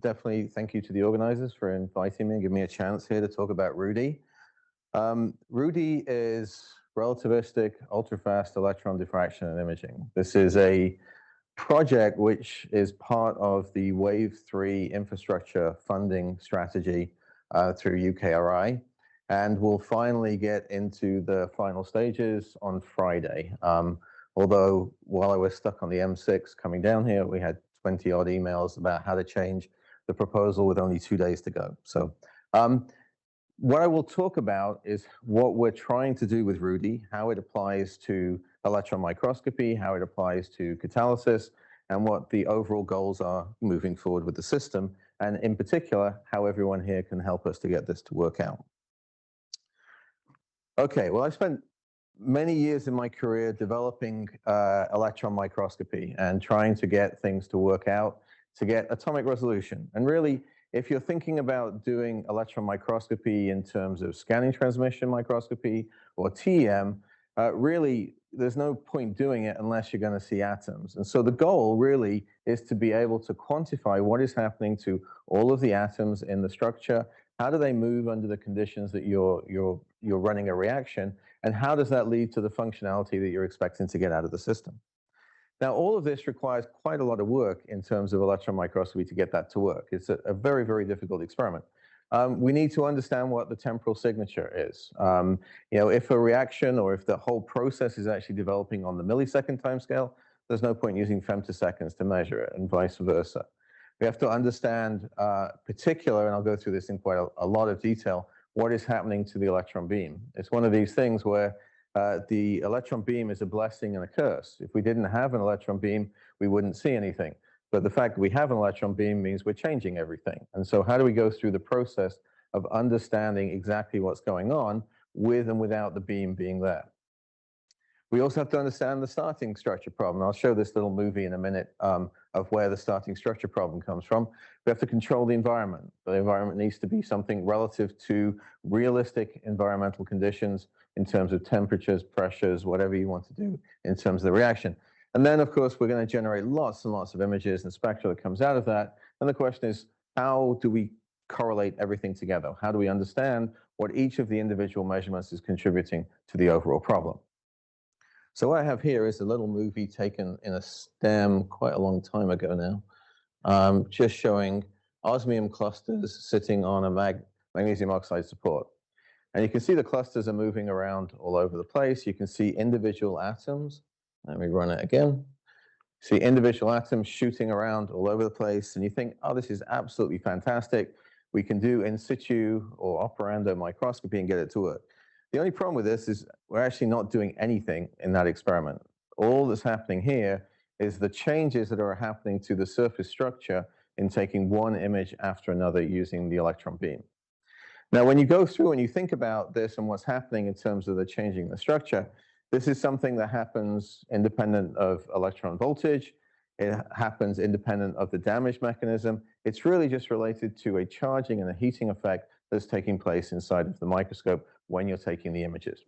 definitely thank you to the organizers for inviting me and giving me a chance here to talk about RUEDI. RUEDI is relativistic ultrafast electron diffraction and imaging. This is a project which is part of the Wave 3 infrastructure funding strategy through UKRI, and we'll finally get into the final stages on Friday. Although while I was stuck on the M6 coming down here, we had 20 odd emails about how to change the proposal with only 2 days to go. So what I will talk about is what we're trying to do with RUEDI, how it applies to electron microscopy, how it applies to catalysis, and what the overall goals are moving forward with the system, and in particular, how everyone here can help us to get this to work out. Okay, well, I spent many years in my career developing electron microscopy and trying to get things to work out, to get atomic resolution. And really, if you're thinking about doing electron microscopy in terms of scanning transmission microscopy or TEM, really, there's no point doing it unless you're going to see atoms. And so the goal really is to be able to quantify what is happening to all of the atoms in the structure. How do they move under the conditions that you're running a reaction? And how does that lead to the functionality that you're expecting to get out of the system? Now, all of this requires quite a lot of work in terms of electron microscopy to get that to work. It's a very, very difficult experiment. We need to understand what the temporal signature is. If a reaction or if the whole process is actually developing on the millisecond timescale, there's no point using femtoseconds to measure it, and vice versa. We have to understand particular, and I'll go through this in quite a lot of detail, what is happening to the electron beam. It's one of these things where the electron beam is a blessing and a curse. If we didn't have an electron beam, we wouldn't see anything. But the fact that we have an electron beam means we're changing everything. And so how do we go through the process of understanding exactly what's going on with and without the beam being there? We also have to understand the starting structure problem. I'll show this little movie in a minute of where the starting structure problem comes from. We have to control the environment. The environment needs to be something relative to realistic environmental conditions in terms of temperatures, pressures, whatever you want to do in terms of the reaction. And then, of course, we're going to generate lots and lots of images and spectra that comes out of that. And the question is, how do we correlate everything together? How do we understand what each of the individual measurements is contributing to the overall problem? So what I have here is a little movie taken in a STEM quite a long time ago now, just showing osmium clusters sitting on a magnesium oxide support. And you can see the clusters are moving around all over the place. You can see individual atoms. Let me run it again. See individual atoms shooting around all over the place. And you think, oh, this is absolutely fantastic. We can do in situ or operando microscopy and get it to work. The only problem with this is we're actually not doing anything in that experiment. All that's happening here is the changes that are happening to the surface structure in taking one image after another using the electron beam. Now, when you go through and you think about this and what's happening in terms of the changing the structure, this is something that happens independent of electron voltage. It happens independent of the damage mechanism. It's really just related to a charging and a heating effect that's taking place inside of the microscope when you're taking the images.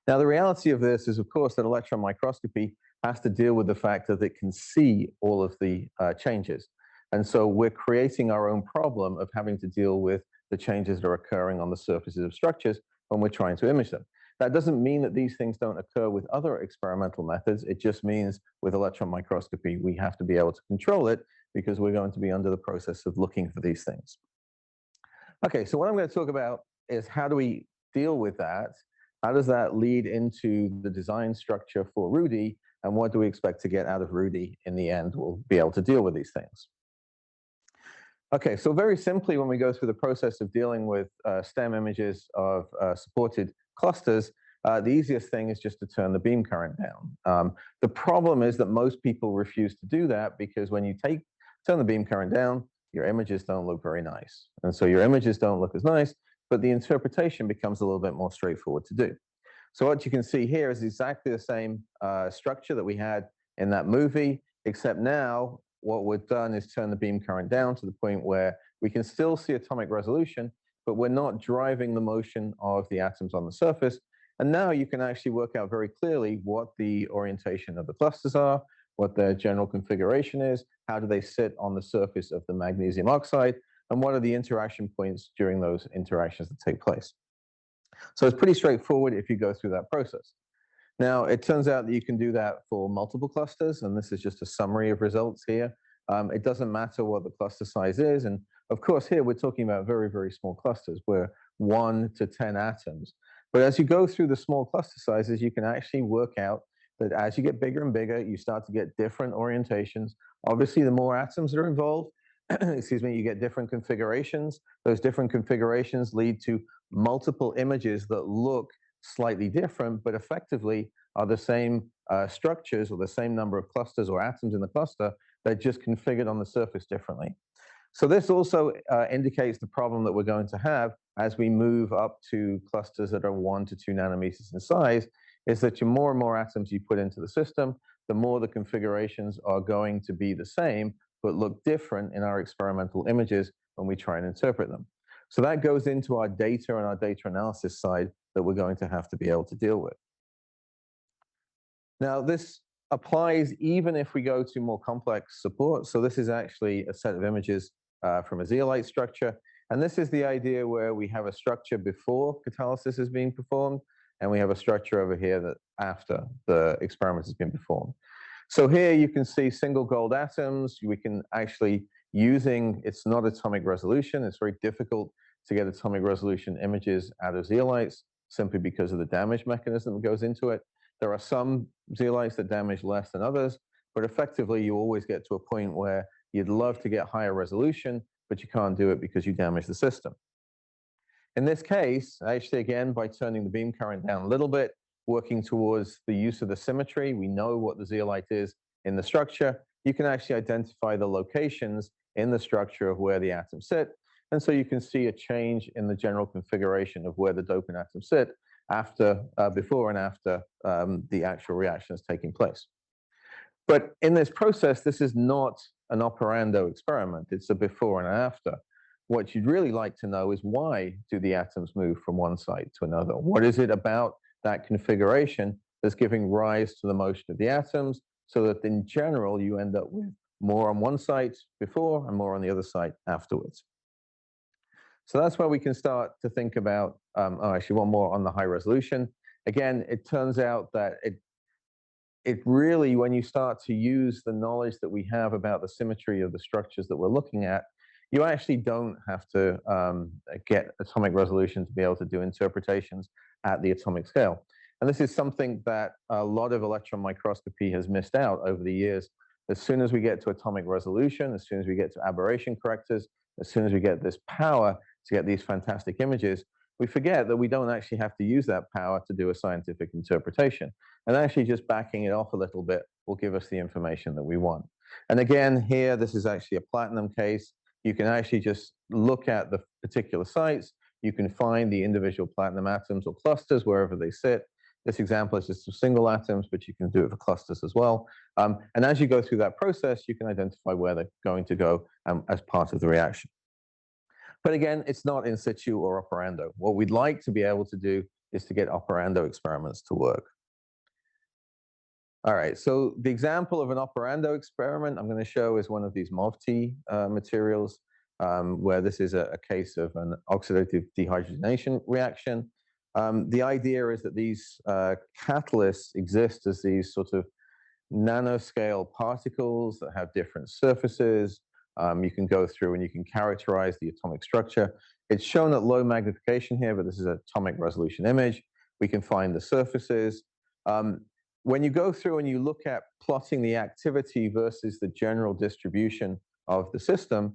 Now, the reality of this is, of course, that electron microscopy has to deal with the fact that it can see all of the changes. And so we're creating our own problem of having to deal with the changes that are occurring on the surfaces of structures when we're trying to image them. That doesn't mean that these things don't occur with other experimental methods. It just means with electron microscopy, we have to be able to control it because we're going to be under the process of looking for these things. Okay, so what I'm going to talk about is how do we deal with that? How does that lead into the design structure for RUEDI? And what do we expect to get out of RUEDI in the end? We'll be able to deal with these things. Okay, so very simply, when we go through the process of dealing with STEM images of supported clusters, the easiest thing is just to turn the beam current down. The problem is that most people refuse to do that because when you turn the beam current down, your images don't look very nice. And so your images don't look as nice, but the interpretation becomes a little bit more straightforward to do. So what you can see here is exactly the same structure that we had in that movie, except now what we've done is turn the beam current down to the point where we can still see atomic resolution, but we're not driving the motion of the atoms on the surface. And now you can actually work out very clearly what the orientation of the clusters are, what their general configuration is, how do they sit on the surface of the magnesium oxide, and what are the interaction points during those interactions that take place. So it's pretty straightforward if you go through that process. Now, it turns out that you can do that for multiple clusters, and this is just a summary of results here. It doesn't matter what the cluster size is, and of course here we're talking about very, very small clusters, where 1 to 10 atoms. But as you go through the small cluster sizes, you can actually work out that as you get bigger and bigger, you start to get different orientations. Obviously, the more atoms that are involved, excuse me, you get different configurations. Those different configurations lead to multiple images that look slightly different, but effectively are the same structures or the same number of clusters or atoms in the cluster. They're just configured on the surface differently. So this also indicates the problem that we're going to have as we move up to clusters that are 1 to 2 nanometers in size, is that the more and more atoms you put into the system, the more the configurations are going to be the same, but look different in our experimental images when we try and interpret them. So that goes into our data and our data analysis side that we're going to have to be able to deal with. Now, this applies even if we go to more complex support. So this is actually a set of images from a zeolite structure. And this is the idea where we have a structure before catalysis is being performed, and we have a structure over here that after the experiment has been performed. So here you can see single gold atoms. We can actually, it's not atomic resolution. It's very difficult to get atomic resolution images out of zeolites simply because of the damage mechanism that goes into it. There are some zeolites that damage less than others, but effectively you always get to a point where you'd love to get higher resolution, but you can't do it because you damage the system. In this case, actually, again, by turning the beam current down a little bit, working towards the use of the symmetry, we know what the zeolite is in the structure. You can actually identify the locations in the structure of where the atoms sit. And so you can see a change in the general configuration of where the dopant atoms sit before and after the actual reaction is taking place. But in this process, this is not an operando experiment. It's a before and after. What you'd really like to know is, why do the atoms move from one site to another? What is it about that configuration that's giving rise to the motion of the atoms, so that in general you end up with more on one site before and more on the other site afterwards? So that's where we can start to think about, actually one more on the high resolution. Again, it turns out that it really, when you start to use the knowledge that we have about the symmetry of the structures that we're looking at, you actually don't have to get atomic resolution to be able to do interpretations at the atomic scale. And this is something that a lot of electron microscopy has missed out over the years. As soon as we get to atomic resolution, as soon as we get to aberration correctors, as soon as we get this power to get these fantastic images, we forget that we don't actually have to use that power to do a scientific interpretation. And actually just backing it off a little bit will give us the information that we want. And again, here, this is actually a platinum case. You can actually just look at the particular sites. You can find the individual platinum atoms or clusters wherever they sit. This example is just some single atoms, but you can do it for clusters as well. And as you go through that process, you can identify where they're going to go as part of the reaction. But again, it's not in situ or operando. What we'd like to be able to do is to get operando experiments to work. All right, so the example of an operando experiment I'm going to show is one of these MOVT materials, where this is a case of an oxidative dehydrogenation reaction. The idea is that these catalysts exist as these sort of nanoscale particles that have different surfaces. You can go through and you can characterize the atomic structure. It's shown at low magnification here, but this is an atomic resolution image. We can find the surfaces. When you go through and you look at plotting the activity versus the general distribution of the system,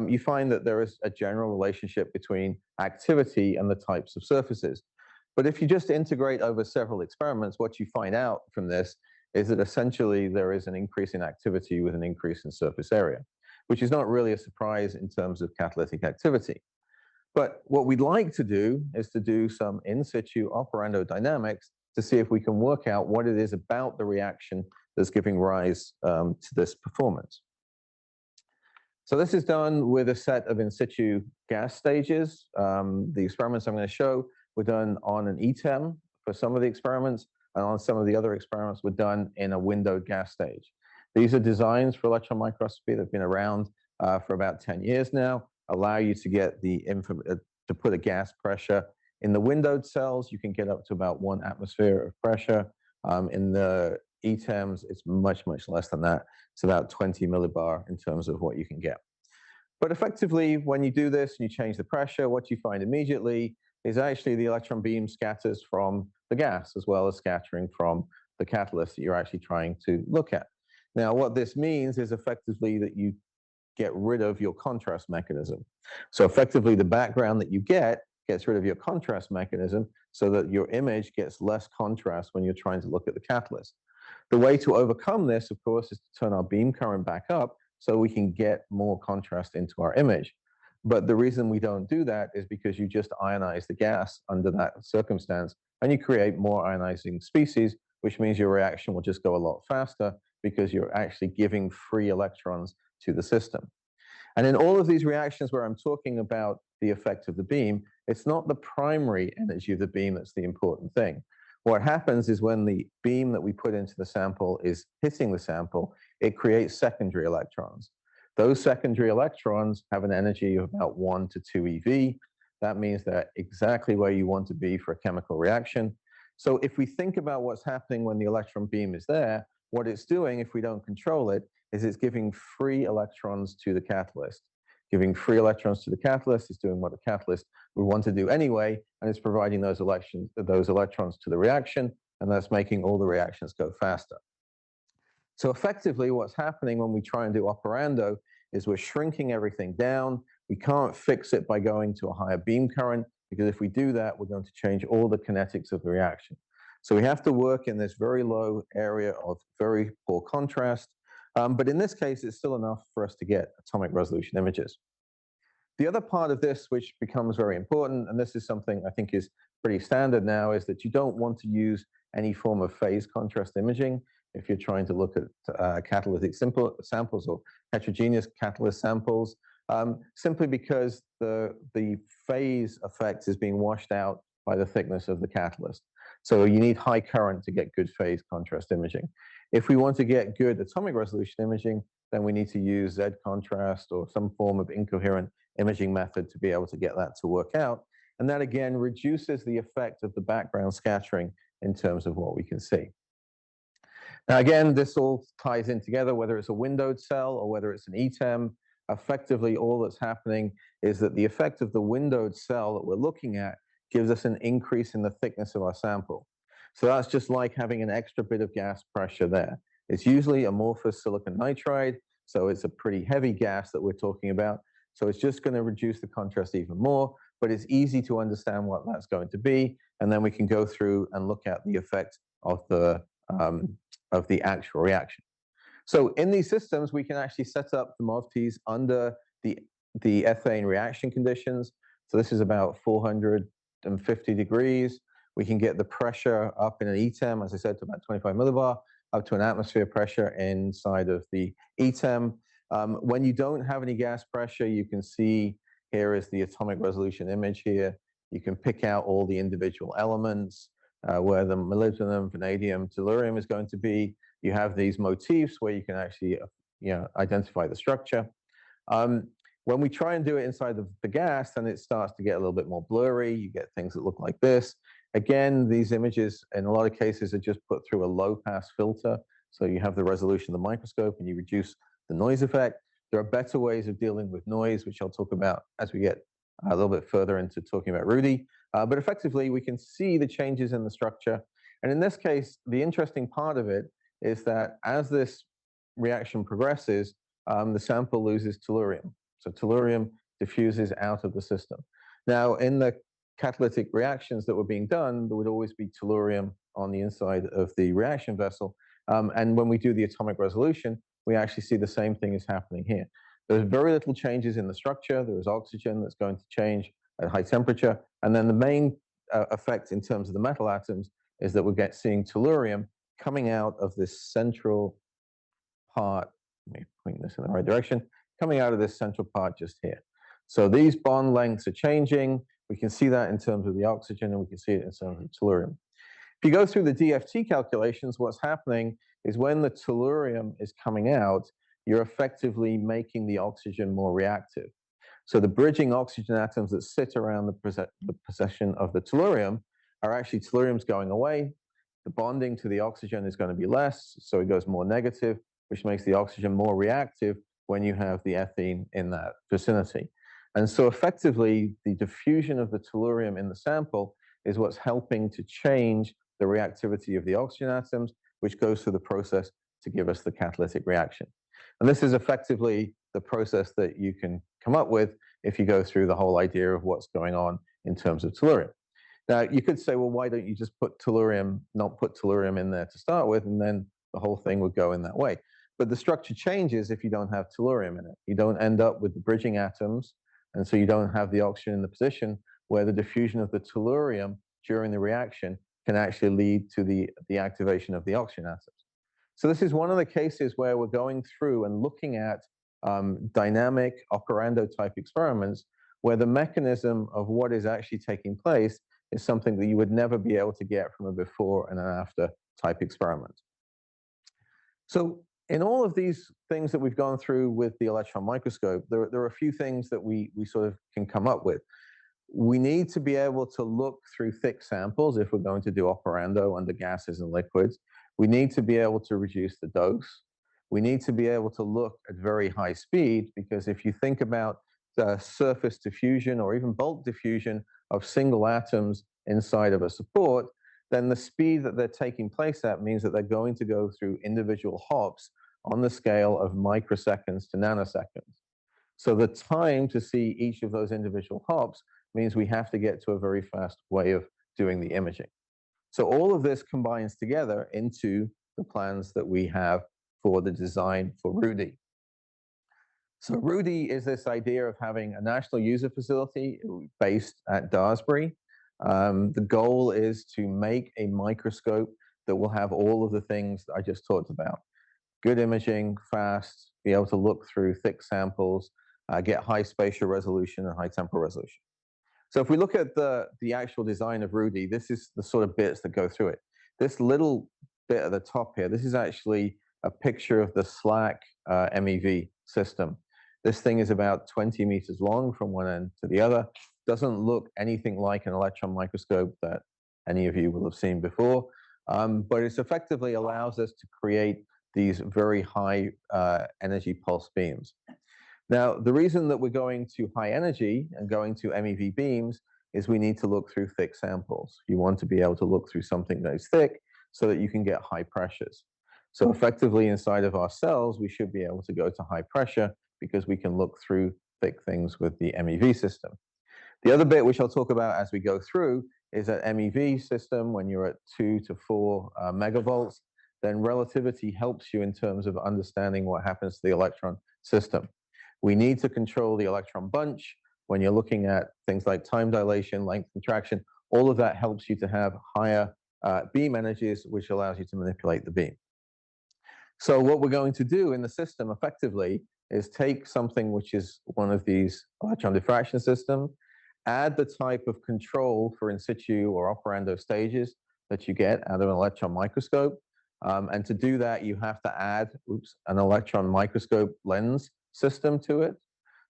you find that there is a general relationship between activity and the types of surfaces. But if you just integrate over several experiments, what you find out from this is that essentially there is an increase in activity with an increase in surface area, which is not really a surprise in terms of catalytic activity. But what we'd like to do is to do some in situ operando dynamics to see if we can work out what it is about the reaction that's giving rise to this performance. So this is done with a set of in situ gas stages. The experiments I'm going to show were done on an ETEM for some of the experiments, and on some of the other experiments were done in a windowed gas stage. These are designs for electron microscopy that have been around for about 10 years now, allow you to get to put a gas pressure. In the windowed cells, you can get up to about 1 atmosphere of pressure. In the ETEMs, it's much, much less than that. It's about 20 millibar in terms of what you can get. But effectively, when you do this and you change the pressure, what you find immediately is actually the electron beam scatters from the gas, as well as scattering from the catalyst that you're actually trying to look at. Now, what this means is effectively that you get rid of your contrast mechanism. So effectively, the background that you gets rid of your contrast mechanism so that your image gets less contrast when you're trying to look at the catalyst. The way to overcome this, of course, is to turn our beam current back up so we can get more contrast into our image. But the reason we don't do that is because you just ionize the gas under that circumstance, and you create more ionizing species, which means your reaction will just go a lot faster because you're actually giving free electrons to the system. And in all of these reactions where I'm talking about the effect of the beam, it's not the primary energy of the beam that's the important thing. What happens is when the beam that we put into the sample is hitting the sample, it creates secondary electrons. Those secondary electrons have an energy of about 1 to 2 eV. That means they're exactly where you want to be for a chemical reaction. So if we think about what's happening when the electron beam is there, what it's doing, if we don't control it, is it's giving free electrons to the catalyst. Giving free electrons to the catalyst is doing what the catalyst would want to do anyway, and it's providing those electrons to the reaction, and that's making all the reactions go faster. So effectively, what's happening when we try and do operando is we're shrinking everything down. We can't fix it by going to a higher beam current, because if we do that, we're going to change all the kinetics of the reaction. So we have to work in this very low area of very poor contrast. But in this case, it's still enough for us to get atomic resolution images. The other part of this, which becomes very important, and this is something I think is pretty standard now, is that you don't want to use any form of phase contrast imaging if you're trying to look at catalytic samples or heterogeneous catalyst samples, simply because the phase effect is being washed out by the thickness of the catalyst. So you need high current to get good phase contrast imaging. If we want to get good atomic resolution imaging, then we need to use Z contrast or some form of incoherent imaging method to be able to get that to work out. And that, again, reduces the effect of the background scattering in terms of what we can see. Now, again, this all ties in together, whether it's a windowed cell or whether it's an ETEM. Effectively, all that's happening is that the effect of the windowed cell that we're looking at gives us an increase in the thickness of our sample. So that's just like having an extra bit of gas pressure there. It's usually amorphous silicon nitride, so it's a pretty heavy gas that we're talking about. So it's just going to reduce the contrast even more, but it's easy to understand what that's going to be, and then we can go through and look at the effect of the actual reaction. So in these systems, we can actually set up the MOVTs under the ethane reaction conditions. So this is about 450 degrees. We can get the pressure up in an ETEM, as I said, to about 25 millibar, up to an atmosphere pressure inside of the ETEM. When you don't have any gas pressure, you can see here is the atomic resolution image here. You can pick out all the individual elements, where the molybdenum, vanadium, tellurium is going to be. You have these motifs where you can actually identify the structure. When we try and do it inside of the gas, then it starts to get a little bit more blurry. You get things that look like this. Again, these images, in a lot of cases, are just put through a low-pass filter. So you have the resolution of the microscope and you reduce the noise effect. There are better ways of dealing with noise, which I'll talk about as we get a little bit further into talking about RUEDI. But effectively, we can see the changes in the structure. And in this case, the interesting part of it is that as this reaction progresses, the sample loses tellurium. So tellurium diffuses out of the system. Now, in the catalytic reactions that were being done, there would always be tellurium on the inside of the reaction vessel. And when we do the atomic resolution, we actually see the same thing is happening here. There's very little changes in the structure. There is oxygen that's going to change at high temperature. And then the main effect in terms of the metal atoms is that we're seeing tellurium coming out of this central part. Let me point this in the right direction. Coming out of this central part just here. So these bond lengths are changing. We can see that in terms of the oxygen, and we can see it in terms of tellurium. If you go through the DFT calculations, what's happening is when the tellurium is coming out, you're effectively making the oxygen more reactive. So the bridging oxygen atoms that sit around the possession of the tellurium are actually tellurium's going away. The bonding to the oxygen is going to be less, so it goes more negative, which makes the oxygen more reactive when you have the ethene in that vicinity. And so effectively, the diffusion of the tellurium in the sample is what's helping to change the reactivity of the oxygen atoms, which goes through the process to give us the catalytic reaction. And this is effectively the process that you can come up with if you go through the whole idea of what's going on in terms of tellurium. Now, you could say, well, why don't you just put tellurium, not put tellurium in there to start with, and then the whole thing would go in that way. But the structure changes if you don't have tellurium in it. You don't end up with the bridging atoms, and so you don't have the oxygen in the position where the diffusion of the tellurium during the reaction can actually lead to the activation of the oxygen atoms. So this is one of the cases where we're going through and looking at dynamic operando type experiments where the mechanism of what is actually taking place is something that you would never be able to get from a before and an after type experiment. So in all of these things that we've gone through with the electron microscope, there are a few things that we sort of can come up with. We need to be able to look through thick samples if we're going to do operando under gases and liquids. We need to be able to reduce the dose. We need to be able to look at very high speed, because if you think about the surface diffusion or even bulk diffusion of single atoms inside of a support, then the speed that they're taking place at means that they're going to go through individual hops on the scale of microseconds to nanoseconds. So the time to see each of those individual hops means we have to get to a very fast way of doing the imaging. So all of this combines together into the plans that we have for the design for RUEDI. So RUEDI is this idea of having a national user facility based at Daresbury. The goal is to make a microscope that will have all of the things that I just talked about. Good imaging, fast, be able to look through thick samples, get high spatial resolution and high temporal resolution. So if we look at the actual design of RUEDI, this is the sort of bits that go through it. This little bit at the top here, this is actually a picture of the SLAC MEV system. This thing is about 20 meters long from one end to the other. Doesn't look anything like an electron microscope that any of you will have seen before, but it effectively allows us to create these very high energy pulse beams. Now, the reason that we're going to high energy and going to MEV beams is we need to look through thick samples. You want to be able to look through something that is thick so that you can get high pressures. So effectively inside of our cells, we should be able to go to high pressure because we can look through thick things with the MEV system. The other bit, which I'll talk about as we go through, is that MEV system, when you're at 2 to 4 megavolts, then relativity helps you in terms of understanding what happens to the electron system. We need to control the electron bunch. When you're looking at things like time dilation, length contraction, all of that helps you to have higher beam energies, which allows you to manipulate the beam. So what we're going to do in the system effectively is take something which is one of these electron diffraction systems, add the type of control for in situ or operando stages that you get out of an electron microscope. And to do that, you have to add an electron microscope lens system to it.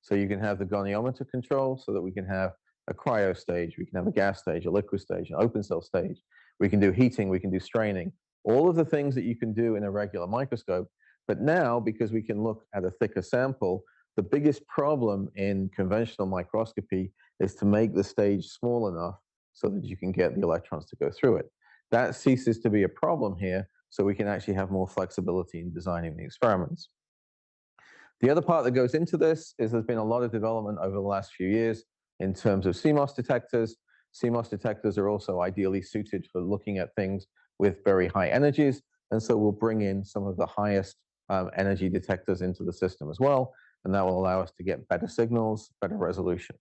So you can have the goniometer control so that we can have a cryo stage, we can have a gas stage, a liquid stage, an open cell stage. We can do heating, we can do straining, all of the things that you can do in a regular microscope. But now, because we can look at a thicker sample, the biggest problem in conventional microscopy is to make the stage small enough so that you can get the electrons to go through it. That ceases to be a problem here, so we can actually have more flexibility in designing the experiments. The other part that goes into this is there's been a lot of development over the last few years in terms of CMOS detectors. CMOS detectors are also ideally suited for looking at things with very high energies, and so we'll bring in some of the highest energy detectors into the system as well, and that will allow us to get better signals, better resolution.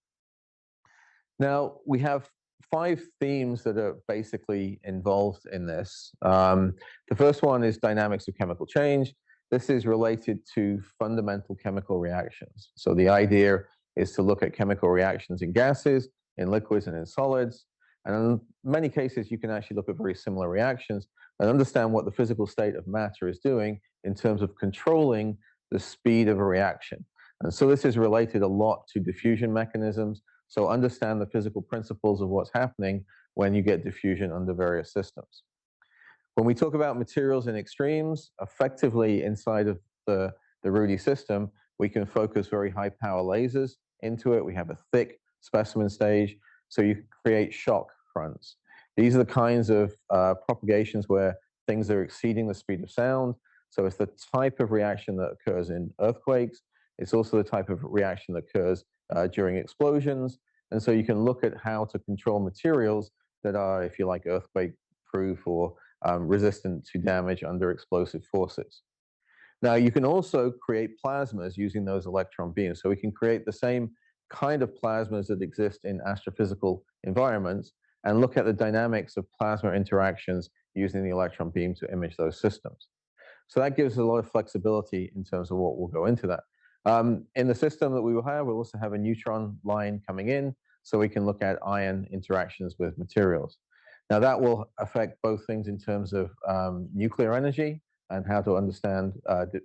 Now, we have 5 themes that are basically involved in this. The first one is dynamics of chemical change. This is related to fundamental chemical reactions. So the idea is to look at chemical reactions in gases, in liquids, and in solids. And in many cases, you can actually look at very similar reactions and understand what the physical state of matter is doing in terms of controlling the speed of a reaction. And so this is related a lot to diffusion mechanisms. So understand the physical principles of what's happening when you get diffusion under various systems. When we talk about materials in extremes, effectively inside of the RUEDI system, we can focus very high power lasers into it. We have a thick specimen stage, so you can create shock fronts. These are the kinds of propagations where things are exceeding the speed of sound. So it's the type of reaction that occurs in earthquakes. It's also the type of reaction that occurs during explosions. And so you can look at how to control materials that are, if you like, earthquake proof or resistant to damage under explosive forces. Now, you can also create plasmas using those electron beams. So we can create the same kind of plasmas that exist in astrophysical environments and look at the dynamics of plasma interactions using the electron beam to image those systems. So that gives a lot of flexibility in terms of what will go into that. In the system that we will have, we'll also have a neutron line coming in, so we can look at ion interactions with materials. Now, that will affect both things in terms of nuclear energy and how to understand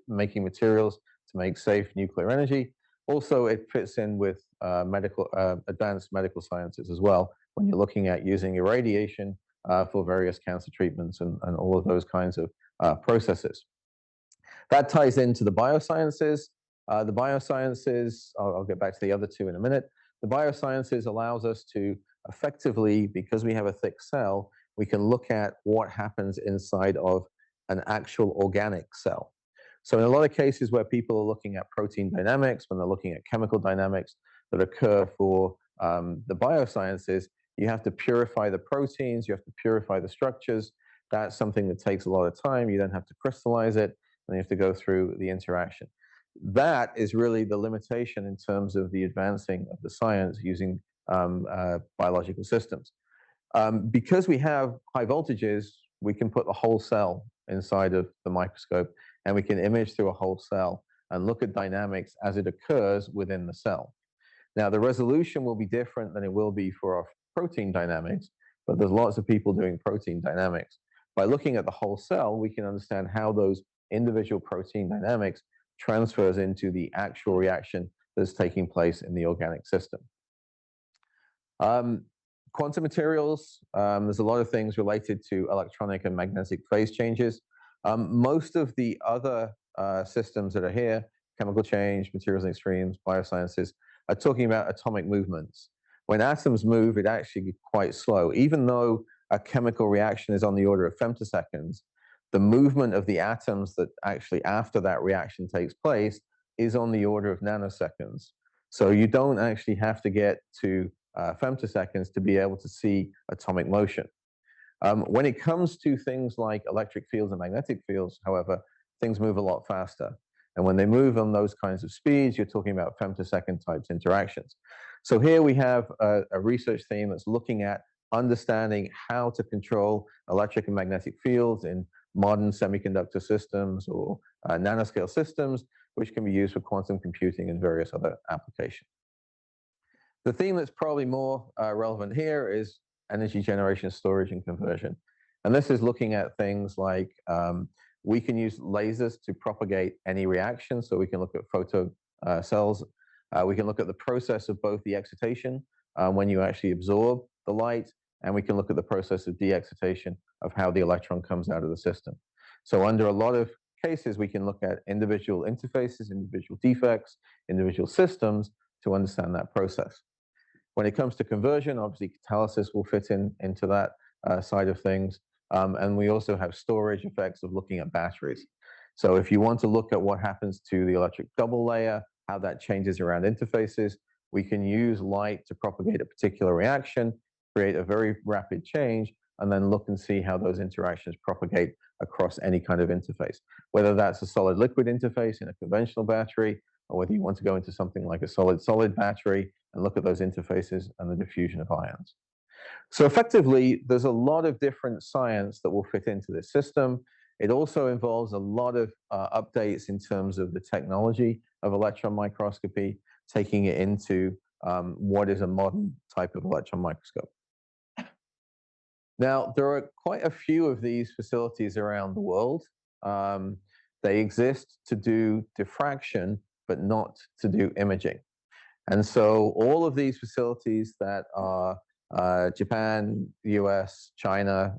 making materials to make safe nuclear energy. Also, it fits in with advanced medical sciences as well, when you're looking at using irradiation for various cancer treatments and all of those kinds of processes. That ties into the biosciences. The biosciences, I'll get back to the other two in a minute. The biosciences allows us to effectively, because we have a thick cell, we can look at what happens inside of an actual organic cell. So in a lot of cases where people are looking at protein dynamics, when they're looking at chemical dynamics that occur for the biosciences, you have to purify the proteins, you have to purify the structures. That's something that takes a lot of time. You then have to crystallize it, and you have to go through the interaction. That is really the limitation in terms of the advancing of the science using biological systems. Because we have high voltages, we can put the whole cell inside of the microscope, and we can image through a whole cell and look at dynamics as it occurs within the cell. Now, the resolution will be different than it will be for our protein dynamics, but there's lots of people doing protein dynamics. By looking at the whole cell, we can understand how those individual protein dynamics transfers into the actual reaction that's taking place in the organic system. Quantum materials, there's a lot of things related to electronic and magnetic phase changes. Most of the other systems that are here, chemical change, materials in extremes, biosciences, are talking about atomic movements. When atoms move, it actually is quite slow. Even though a chemical reaction is on the order of femtoseconds, the movement of the atoms that actually after that reaction takes place is on the order of nanoseconds. So you don't actually have to get to femtoseconds to be able to see atomic motion. When it comes to things like electric fields and magnetic fields, however, things move a lot faster. And when they move on those kinds of speeds, you're talking about femtosecond types interactions. So here we have a research theme that's looking at understanding how to control electric and magnetic fields in modern semiconductor systems or nanoscale systems, which can be used for quantum computing and various other applications. The theme that's probably more relevant here is energy generation, storage, and conversion. And this is looking at things like we can use lasers to propagate any reaction. So we can look at photo cells. We can look at the process of both the excitation when you actually absorb the light, and we can look at the process of de-excitation of how the electron comes out of the system. So under a lot of cases, we can look at individual interfaces, individual defects, individual systems to understand that process. When it comes to conversion, obviously catalysis will fit into that side of things. And we also have storage effects of looking at batteries. So if you want to look at what happens to the electric double layer, how that changes around interfaces, we can use light to propagate a particular reaction, create a very rapid change, and then look and see how those interactions propagate across any kind of interface, whether that's a solid-liquid interface in a conventional battery, or whether you want to go into something like a solid-solid battery and look at those interfaces and the diffusion of ions. So effectively, there's a lot of different science that will fit into this system. It also involves a lot of updates in terms of the technology of electron microscopy, taking it into what is a modern type of electron microscope. Now, there are quite a few of these facilities around the world. Um, they exist to do diffraction, but not to do imaging. And so all of these facilities that are Japan, US, China,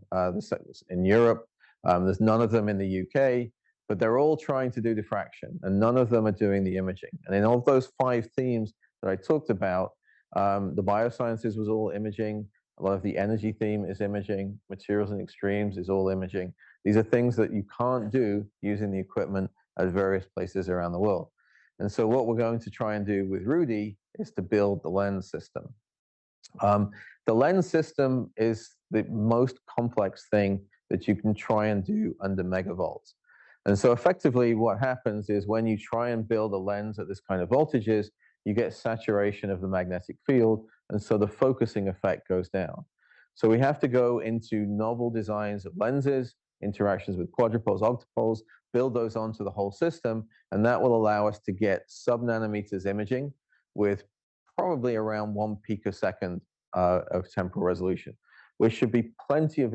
in Europe, there's none of them in the UK, but they're all trying to do diffraction, and none of them are doing the imaging. And in all of those 5 themes that I talked about, the biosciences was all imaging. A lot of the energy theme is imaging. Materials and extremes is all imaging. These are things that you can't do using the equipment at various places around the world. And so what we're going to try and do with RUEDI is to build the lens system. The lens system is the most complex thing that you can try and do under megavolts. And so effectively what happens is when you try and build a lens at this kind of voltages, you get saturation of the magnetic field, and so the focusing effect goes down. So we have to go into novel designs of lenses, interactions with quadrupoles, octopoles, build those onto the whole system, and that will allow us to get sub-nanometers imaging with probably around 1 picosecond of temporal resolution, which should be plenty of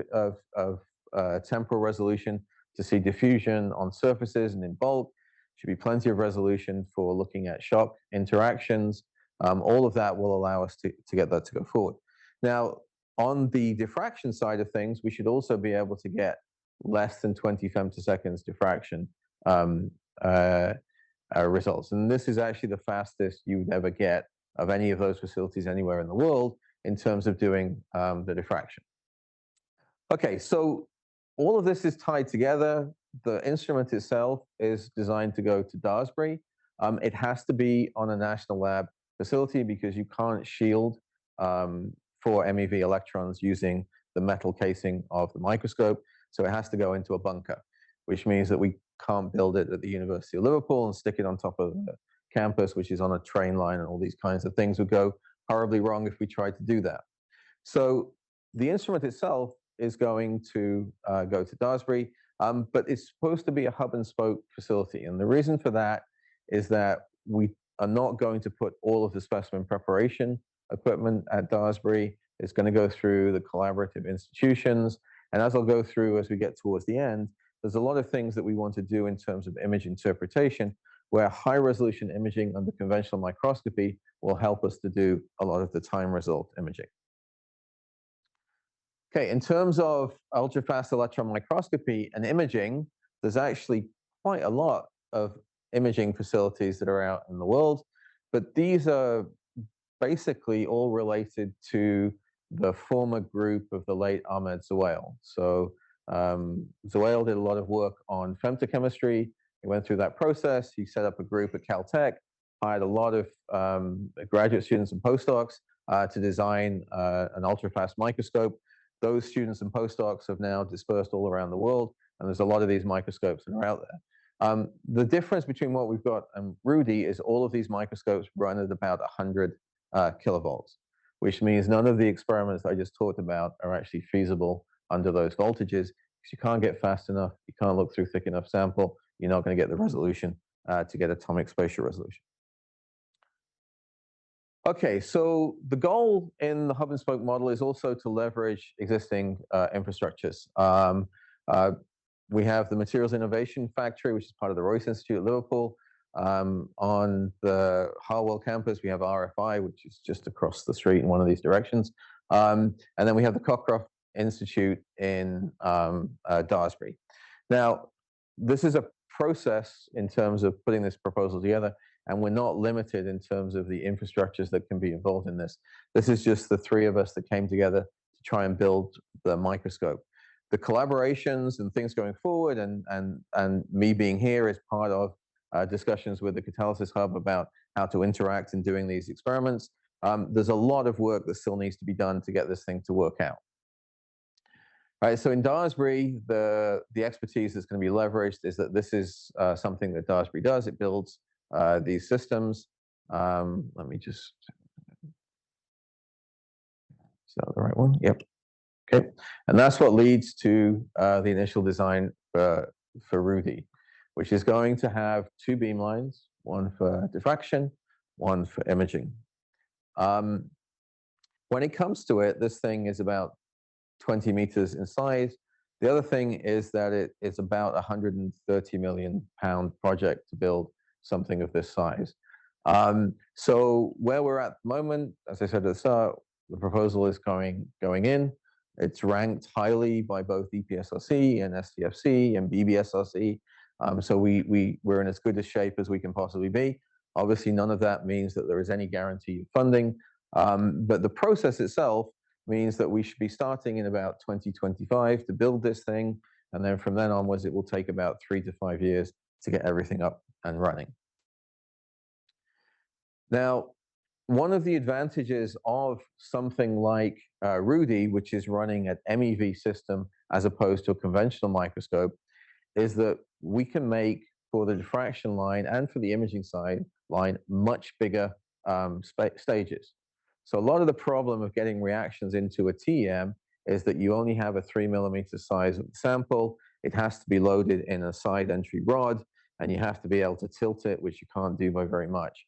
temporal resolution to see diffusion on surfaces and in bulk. Should be plenty of resolution for looking at shock interactions. All of that will allow us to get that to go forward. Now, on the diffraction side of things, we should also be able to get less than 20 femtoseconds diffraction results. And this is actually the fastest you would ever get of any of those facilities anywhere in the world in terms of doing the diffraction. Okay, so all of this is tied together. The instrument itself is designed to go to Daresbury. It has to be on a national lab facility because you can't shield for MEV electrons using the metal casing of the microscope. So it has to go into a bunker, which means that we can't build it at the University of Liverpool and stick it on top of the campus, which is on a train line, and all these kinds of things would go horribly wrong if we tried to do that. So the instrument itself is going to go to Daresbury, but it's supposed to be a hub and spoke facility. And the reason for that is that we are not going to put all of the specimen preparation equipment at Daresbury. It's going to go through the collaborative institutions. And as I'll go through as we get towards the end, there's a lot of things that we want to do in terms of image interpretation, where high resolution imaging under conventional microscopy will help us to do a lot of the time result imaging. Okay, in terms of ultrafast electron microscopy and imaging, there's actually quite a lot of imaging facilities that are out in the world, but these are basically all related to the former group of the late Ahmed Zewail. So Zewail did a lot of work on femtochemistry. He went through that process. He set up a group at Caltech, hired a lot of graduate students and postdocs to design an ultrafast microscope. Those students and postdocs have now dispersed all around the world, and there's a lot of these microscopes that are out there. The difference between what we've got and RUEDI is all of these microscopes run at about 100 kilovolts, which means none of the experiments that I just talked about are actually feasible under those voltages, because you can't get fast enough, you can't look through thick enough sample, you're not going to get the resolution to get atomic spatial resolution. Okay, so the goal in the hub and spoke model is also to leverage existing infrastructures. We have the Materials Innovation Factory, which is part of the Royce Institute at Liverpool. On the Harwell campus, we have RFI, which is just across the street in one of these directions. And then we have the Cockcroft Institute in Daresbury. Now, this is a process in terms of putting this proposal together, and we're not limited in terms of the infrastructures that can be involved in this. This is just the 3 of us that came together to try and build the microscope. The collaborations and things going forward, and me being here is part of discussions with the Catalysis Hub about how to interact in doing these experiments. There's a lot of work that still needs to be done to get this thing to work out. All right, so in Daresbury, the expertise that's going to be leveraged is that this is something that Daresbury does. It builds these systems. Let me just, is that the right one? Yep. Okay, and that's what leads to the initial design for RUEDI, which is going to have 2 beamlines, one for diffraction, one for imaging. When it comes to it, this thing is about 20 meters in size. The other thing is that it's about a £130 million project to build something of this size. So where we're at the moment, as I said at the start, the proposal is going in. It's ranked highly by both EPSRC and STFC and BBSRC. So we're in as good a shape as we can possibly be. Obviously, none of that means that there is any guarantee of funding, but the process itself means that we should be starting in about 2025 to build this thing, and then from then onwards, it will take about 3 to 5 years to get everything up and running. Now, one of the advantages of something like RUEDI, which is running an MEV system as opposed to a conventional microscope, is that we can make, for the diffraction line and for the imaging side line, much bigger stages. So a lot of the problem of getting reactions into a TEM is that you only have a 3 millimeter size of the sample. It has to be loaded in a side entry rod, and you have to be able to tilt it, which you can't do by very much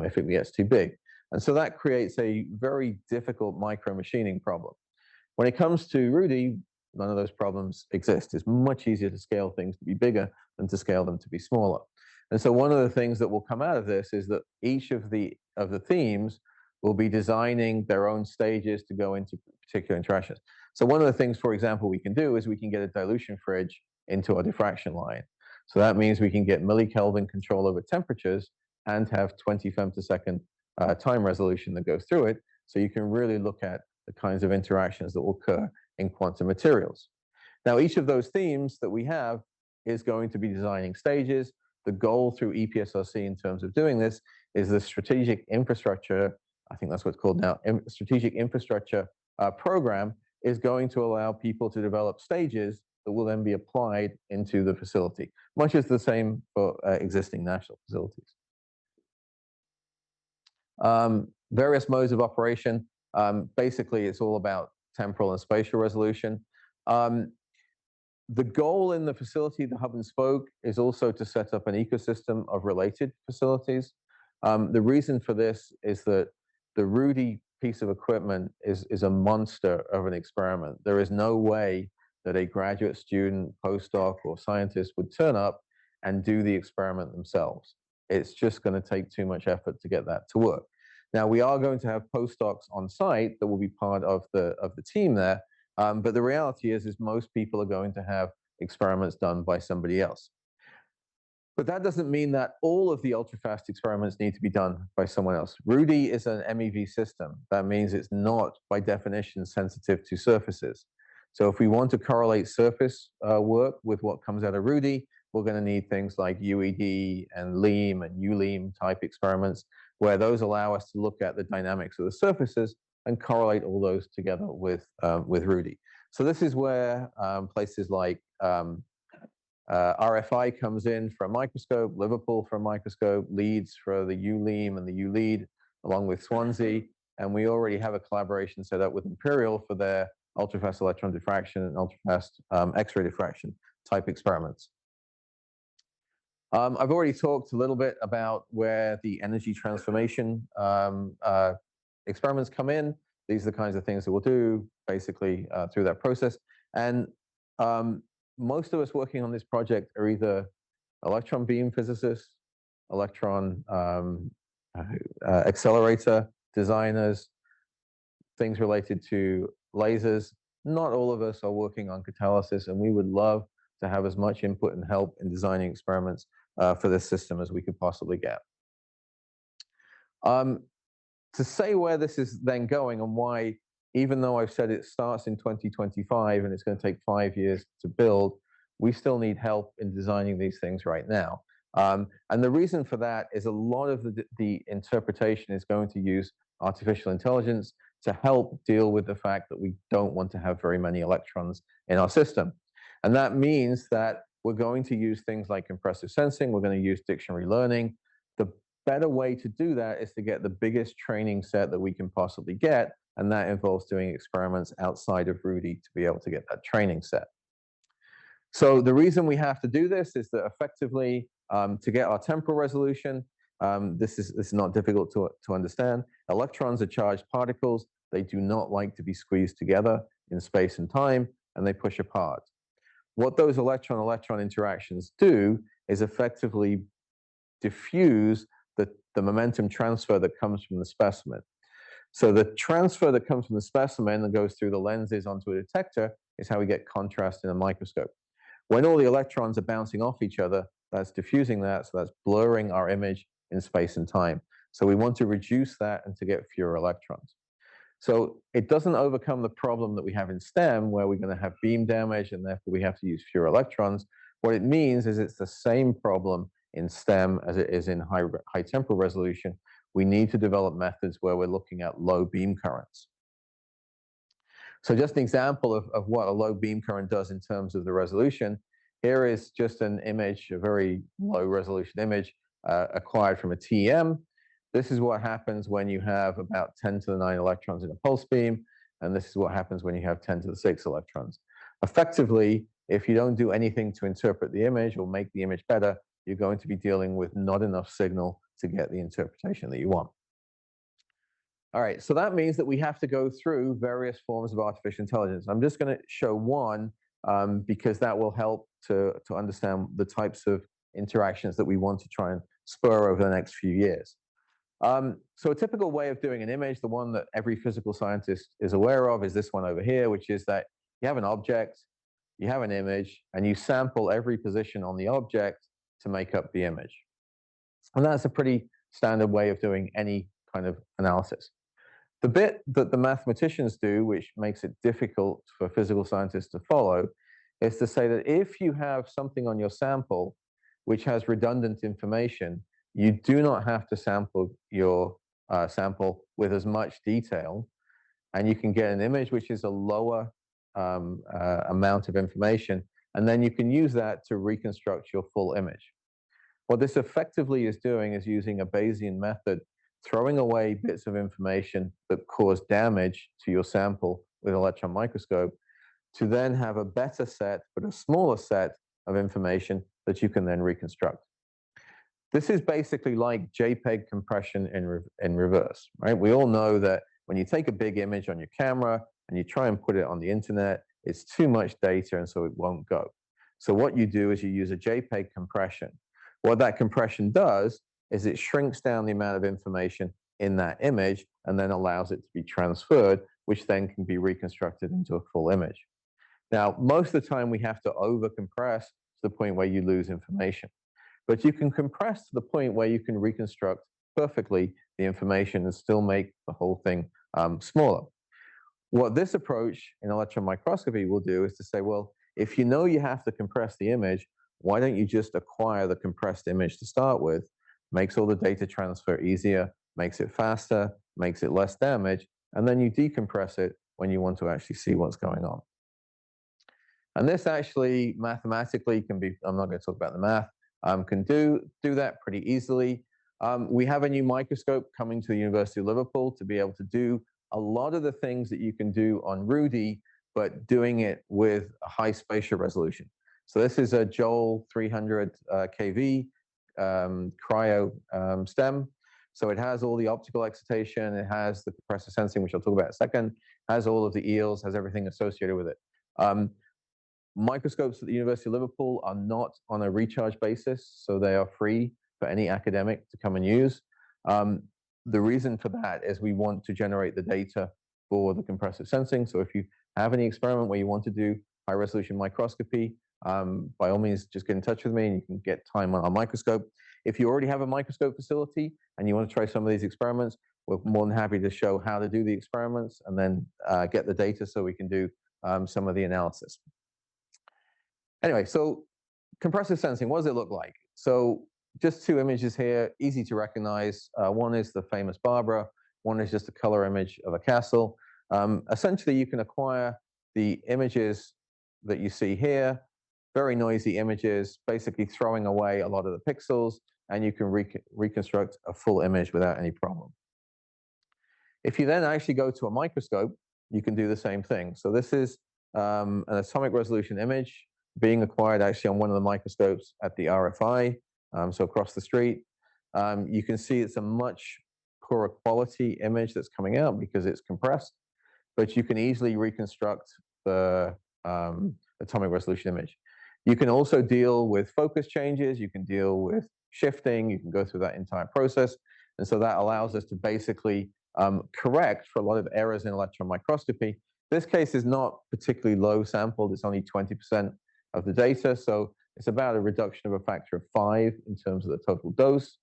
if it gets too big. And so that creates a very difficult micro machining problem. When it comes to RUEDI, none of those problems exist. It's much easier to scale things to be bigger than to scale them to be smaller. And so one of the things that will come out of this is that each of the themes will be designing their own stages to go into particular interactions. So one of the things, for example, we can do is we can get a dilution fridge into our diffraction line. So that means we can get millikelvin control over temperatures and have 20 femtosecond time resolution that goes through it. So you can really look at the kinds of interactions that will occur in quantum materials. Now, each of those themes that we have is going to be designing stages. The goal through EPSRC in terms of doing this is the strategic infrastructure, I think that's what's called now, strategic infrastructure program is going to allow people to develop stages that will then be applied into the facility, much as the same for existing national facilities. Various modes of operation. Basically, it's all about temporal and spatial resolution. The goal in the facility, the hub and spoke, is also to set up an ecosystem of related facilities. The reason for this is that the RUEDI piece of equipment is a monster of an experiment. There is no way that a graduate student, postdoc, or scientist would turn up and do the experiment themselves. It's just going to take too much effort to get that to work. Now, we are going to have postdocs on site that will be part of the team there, but the reality is most people are going to have experiments done by somebody else. But that doesn't mean that all of the ultrafast experiments need to be done by someone else. RUEDI is an MEV system. That means it's not, by definition, sensitive to surfaces. So if we want to correlate surface work with what comes out of RUEDI, we're going to need things like UED and LEAM and ULEAM type experiments, where those allow us to look at the dynamics of the surfaces and correlate all those together with RUEDI. So this is where places like RFI comes in for a microscope, Liverpool for a microscope, Leeds for the ULEAM and the ULEAD, along with Swansea. And we already have a collaboration set up with Imperial for their ultrafast electron diffraction and ultrafast X-ray diffraction type experiments. I've already talked a little bit about where the energy transformation experiments come in. These are the kinds of things that we'll do basically through that process. And most of us working on this project are either electron beam physicists, electron accelerator designers, things related to lasers. Not all of us are working on catalysis, and we would love to have as much input and help in designing experiments for this system as we could possibly get. To say where this is then going and why, even though I've said it starts in 2025 and it's going to take 5 years to build, we still need help in designing these things right now. And the reason for that is a lot of the interpretation is going to use artificial intelligence to help deal with the fact that we don't want to have very many electrons in our system. And that means that we're going to use things like compressive sensing. We're going to use dictionary learning. The better way to do that is to get the biggest training set that we can possibly get. And that involves doing experiments outside of RUEDI to be able to get that training set. So the reason we have to do this is that effectively, to get our temporal resolution, this is not difficult to understand. Electrons are charged particles. They do not like to be squeezed together. in space and time, and they push apart. What those electron-electron interactions do is effectively diffuse the momentum transfer that comes from the specimen. So the transfer that comes from the specimen and goes through the lenses onto a detector is how we get contrast in a microscope. When all the electrons are bouncing off each other, that's diffusing that, so that's blurring our image in space and time. So we want to reduce that and to get fewer electrons. So it doesn't overcome the problem that we have in STEM, where we're going to have beam damage and therefore we have to use fewer electrons. What it means is it's the same problem in STEM as it is in high temporal resolution. We need to develop methods where we're looking at low beam currents. So just an example of what a low beam current does in terms of the resolution. Here is just an image, a very low resolution image acquired from a TEM. This is what happens when you have about 10 to the 9 electrons in a pulse beam, and this is what happens when you have 10 to the 6 electrons. Effectively, if you don't do anything to interpret the image or make the image better, you're going to be dealing with not enough signal to get the interpretation that you want. All right, so that means that we have to go through various forms of artificial intelligence. I'm just going to show one because that will help to understand the types of interactions that we want to try and spur over the next few years. So a typical way of doing an image, the one that every physical scientist is aware of, is this one over here, which is that you have an object, you have an image, and you sample every position on the object to make up the image. And that's a pretty standard way of doing any kind of analysis. The bit that the mathematicians do, which makes it difficult for physical scientists to follow, is to say that if you have something on your sample which has redundant information, you do not have to sample your sample with as much detail, and you can get an image which is a lower amount of information, and then you can use that to reconstruct your full image. What this effectively is doing is using a Bayesian method, throwing away bits of information that cause damage to your sample with an electron microscope, to then have a better set, but a smaller set of information that you can then reconstruct. This is basically like JPEG compression in reverse, right? We all know that when you take a big image on your camera and you try and put it on the internet, it's too much data and so it won't go. So what you do is you use a JPEG compression. What that compression does is it shrinks down the amount of information in that image and then allows it to be transferred, which then can be reconstructed into a full image. Now, most of the time we have to over-compress to the point where you lose information. But you can compress to the point where you can reconstruct perfectly the information and still make the whole thing smaller. What this approach in electron microscopy will do is to say, well, if you know you have to compress the image, why don't you just acquire the compressed image to start with? Makes all the data transfer easier, makes it faster, makes it less damage, and then you decompress it when you want to actually see what's going on. And this actually mathematically can be, I'm not going to talk about the math, can do that pretty easily. We have a new microscope coming to the University of Liverpool to be able to do a lot of the things that you can do on RUEDI, but doing it with a high spatial resolution. So this is a Joule 300 kV cryo stem. So it has all the optical excitation, it has the compressor sensing, which I'll talk about in a second, has all of the eels, has everything associated with it. Microscopes at the University of Liverpool are not on a recharge basis, so they are free for any academic to come and use. The reason for that is we want to generate the data for the compressive sensing. So if you have any experiment where you want to do high resolution microscopy, by all means, just get in touch with me and you can get time on our microscope. If you already have a microscope facility and you want to try some of these experiments, we're more than happy to show how to do the experiments and then get the data so we can do some of the analysis. Anyway, so compressive sensing, what does it look like? So just two images here, easy to recognize. One is the famous Barbara, one is just a color image of a castle. Essentially, you can acquire the images that you see here, very noisy images, basically throwing away a lot of the pixels, and you can reconstruct a full image without any problem. If you then actually go to a microscope, you can do the same thing. So this is an atomic resolution image being acquired actually on one of the microscopes at the RFI, so across the street. You can see it's a much poorer quality image that's coming out because it's compressed. but you can easily reconstruct the atomic resolution image. You can also deal with focus changes, you can deal with shifting, you can go through that entire process. And so that allows us to basically correct for a lot of errors in electron microscopy. This case is not particularly low sampled, it's only 20% of the data, so it's about a reduction of a factor of 5 in terms of the total dose.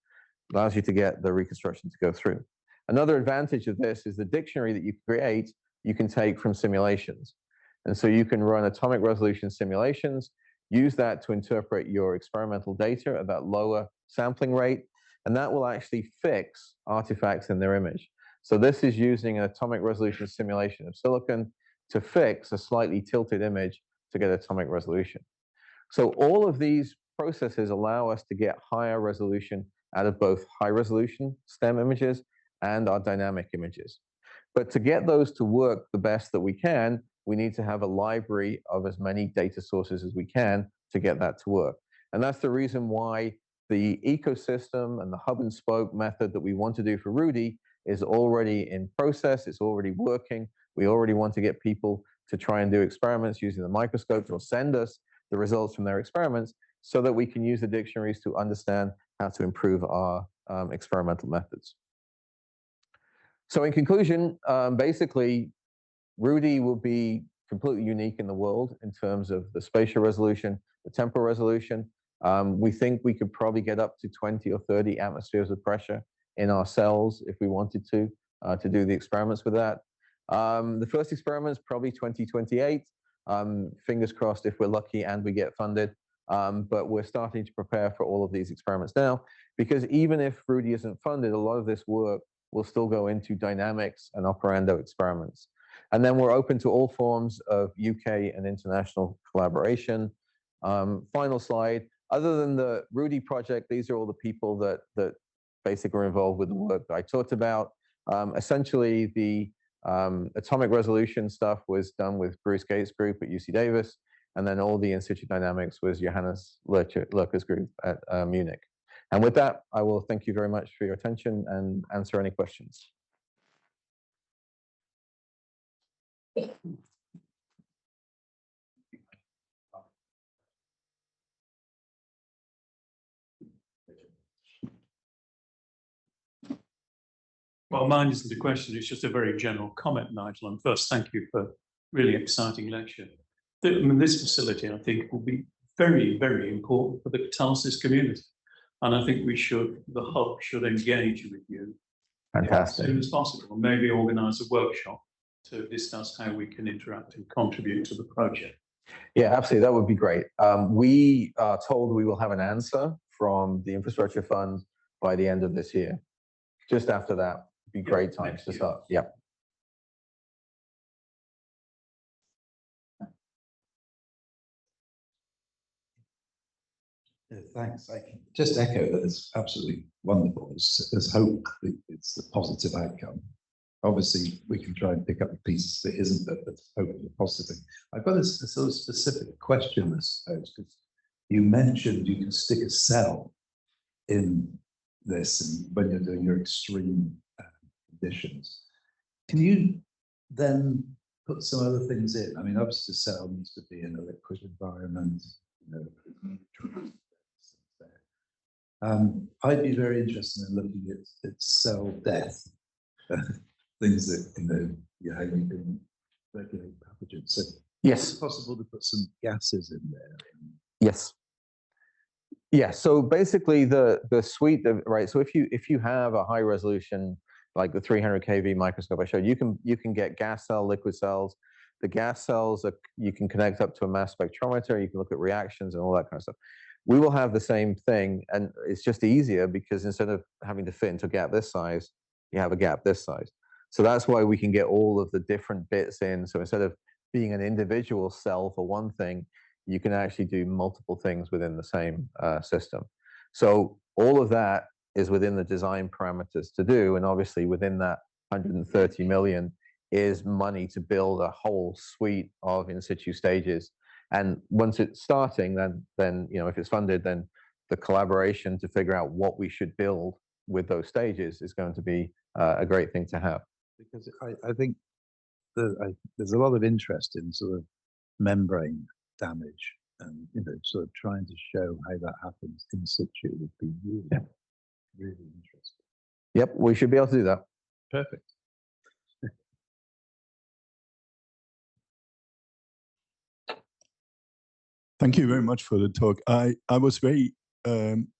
It allows you to get the reconstruction to go through. Another advantage of this is the dictionary that you create, you can take from simulations. And so you can run atomic resolution simulations, use that to interpret your experimental data at that lower sampling rate, and that will actually fix artifacts in their image. So this is using an atomic resolution simulation of silicon to fix a slightly tilted image to get atomic resolution. So all of these processes allow us to get higher resolution out of both high resolution STEM images and our dynamic images. But to get those to work the best that we can, we need to have a library of as many data sources as we can to get that to work. And that's the reason why the ecosystem and the hub and spoke method that we want to do for RUEDI is already in process, it's already working. We already want to get people to try and do experiments using the microscopes or send us the results from their experiments so that we can use the dictionaries to understand how to improve our experimental methods. So in conclusion, basically, RUEDI will be completely unique in the world in terms of the spatial resolution, the temporal resolution. We think we could probably get up to 20 or 30 atmospheres of pressure in our cells if we wanted to do the experiments with that. The first experiment is probably 2028. Fingers crossed if we're lucky and we get funded. But we're starting to prepare for all of these experiments now, because even if RUEDI isn't funded, a lot of this work will still go into dynamics and operando experiments. And then we're open to all forms of UK and international collaboration. Final slide. Other than the RUEDI project, these are all the people that basically are involved with the work that I talked about. Essentially, the atomic resolution stuff was done with Bruce Gates' group at UC Davis, and then all the in-situ dynamics was Johannes Lurker's group at Munich. And with that, I will thank you very much for your attention and answer any questions. Well, mine isn't a question, it's just a very general comment, Nigel. And first, thank you for a really exciting lecture. I mean, this facility, I think, will be very, very important for the catalysis community. And I think the hub should engage with you as soon as possible, and maybe organize a workshop to discuss how we can interact and contribute to the project. Yeah, absolutely. That would be great. We are told we will have an answer from the infrastructure fund by the end of this year. Just after that, be great time to start. Yeah. Thanks. I can just echo that it's absolutely wonderful. There's hope that it's a positive outcome. Obviously, we can try and pick up the pieces that isn't, but let's hope it's a positive thing. I've got a sort of specific question, I suppose, because you mentioned you can stick a cell in this and when you're doing your extreme conditions. Can you then put some other things in? I mean, obviously the cell needs to be in a liquid environment, you know. I'd be very interested in looking at cell death, things that, you know, how you can regulate pathogens. So yes, is it possible to put some gases in there? Yes. Yeah. So basically, the suite of so if you have a high resolution like the 300 kV microscope I showed, you can get gas cell, liquid cells. The gas cells you can connect up to a mass spectrometer. You can look at reactions and all that kind of stuff. We will have the same thing, and it's just easier because instead of having to fit into a gap this size, you have a gap this size. So that's why we can get all of the different bits in. So instead of being an individual cell for one thing, you can actually do multiple things within the same system. So all of that is within the design parameters to do, and obviously within that 130 million is money to build a whole suite of in-situ stages. And once it's starting, then you know, if it's funded, then the collaboration to figure out what we should build with those stages is going to be a great thing to have. Because I think there's a lot of interest in sort of membrane damage, and sort of trying to show how that happens in situ would be really, really interesting. Yep, we should be able to do that. Perfect. Thank you very much for the talk. I was very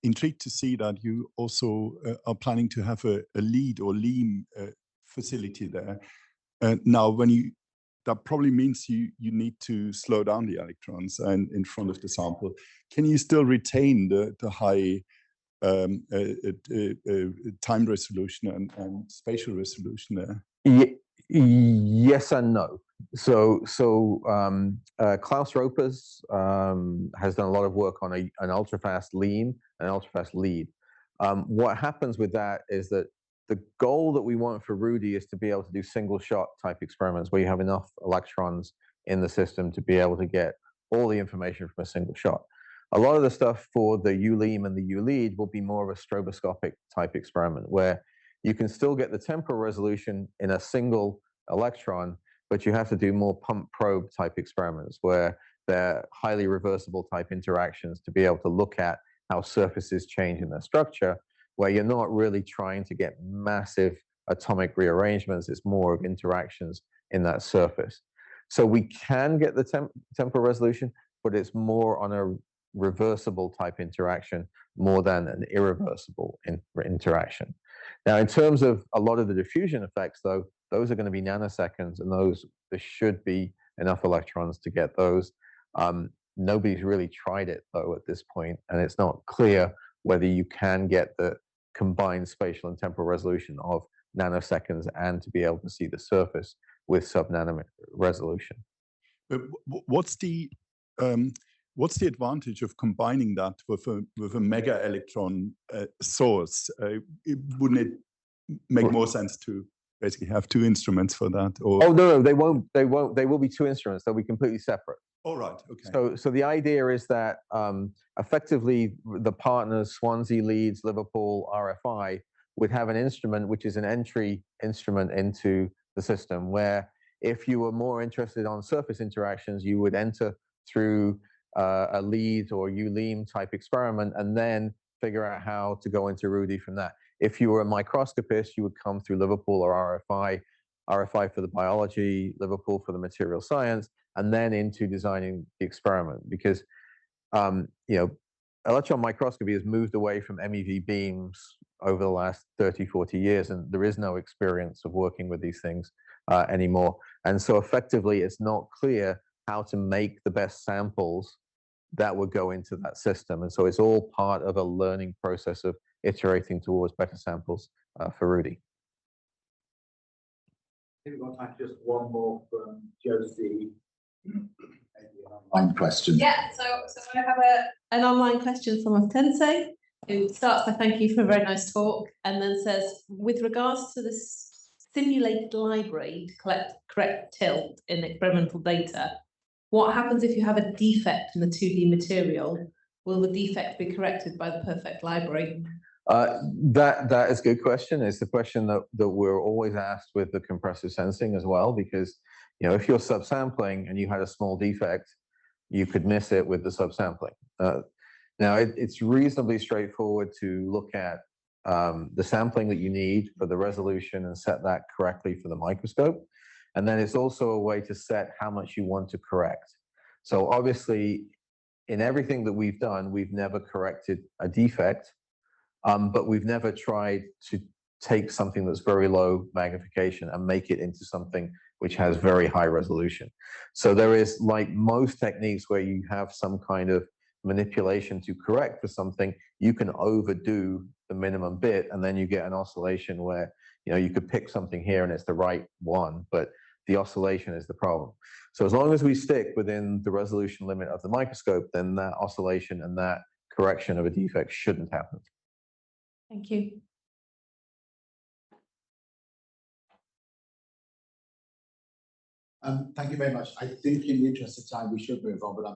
intrigued to see that you also are planning to have a lead or lean facility there. Now, that probably means you need to slow down the electrons and in front of the sample. Can you still retain the high time resolution and spatial resolution there? Yes and no. So Klaus Ropers has done a lot of work on an ultrafast lean and ultrafast lead. What happens with that is that the goal that we want for RUEDI is to be able to do single shot type experiments where you have enough electrons in the system to be able to get all the information from a single shot. A lot of the stuff for the ULEAM and the ULEAD will be more of a stroboscopic type experiment where you can still get the temporal resolution in a single electron, but you have to do more pump probe type experiments where they're highly reversible type interactions to be able to look at how surfaces change in their structure, where you're not really trying to get massive atomic rearrangements. It's more of interactions in that surface. So we can get the temporal resolution, but it's more on a reversible type interaction more than an irreversible interaction. Now, in terms of a lot of the diffusion effects, though, those are going to be nanoseconds, and there should be enough electrons to get those. Nobody's really tried it, though, at this point, and it's not clear whether you can get the combined spatial and temporal resolution of nanoseconds and to be able to see the surface with sub-nanometer resolution. What's the advantage of combining that with a mega electron source? Wouldn't it make more sense to basically have two instruments for that? Or? Oh no, they won't. They will be two instruments. They'll be completely separate. All right. Okay. So the idea is that effectively the partners Swansea, Leeds, Liverpool, RFI would have an instrument which is an entry instrument into the system, where if you were more interested on surface interactions, you would enter through a LEAD or ULEAM type experiment and then figure out how to go into RUEDI from that. If you were a microscopist, you would come through Liverpool or RFI for the biology, Liverpool for the material science, and then into designing the experiment. Because electron microscopy has moved away from MEV beams over the last 30, 40 years, and there is no experience of working with these things anymore. And so effectively, it's not clear how to make the best samples that would go into that system. And so it's all part of a learning process of iterating towards better samples for RUEDI. I think we've got time for just one more from Josie. Maybe an online question. Yeah, so I have an online question from Tensei, who starts by thanking you for a very nice talk, and then says, with regards to the simulated library to collect correct tilt in experimental data, what happens if you have a defect in the 2D material? Will the defect be corrected by the perfect library? That is a good question. It's the question that we're always asked with the compressive sensing as well, because if you're subsampling and you had a small defect, you could miss it with the subsampling. Now, it's reasonably straightforward to look at the sampling that you need for the resolution and set that correctly for the microscope. And then it's also a way to set how much you want to correct. So obviously, in everything that we've done, we've never corrected a defect, but we've never tried to take something that's very low magnification and make it into something which has very high resolution. So there is, like most techniques where you have some kind of manipulation to correct for something, you can overdo the minimum bit, and then you get an oscillation where you could pick something here and it's the right one, but the oscillation is the problem. So as long as we stick within the resolution limit of the microscope, then that oscillation and that correction of a defect shouldn't happen. Thank you. Thank you very much. I think in the interest of time, we should move on, but I'm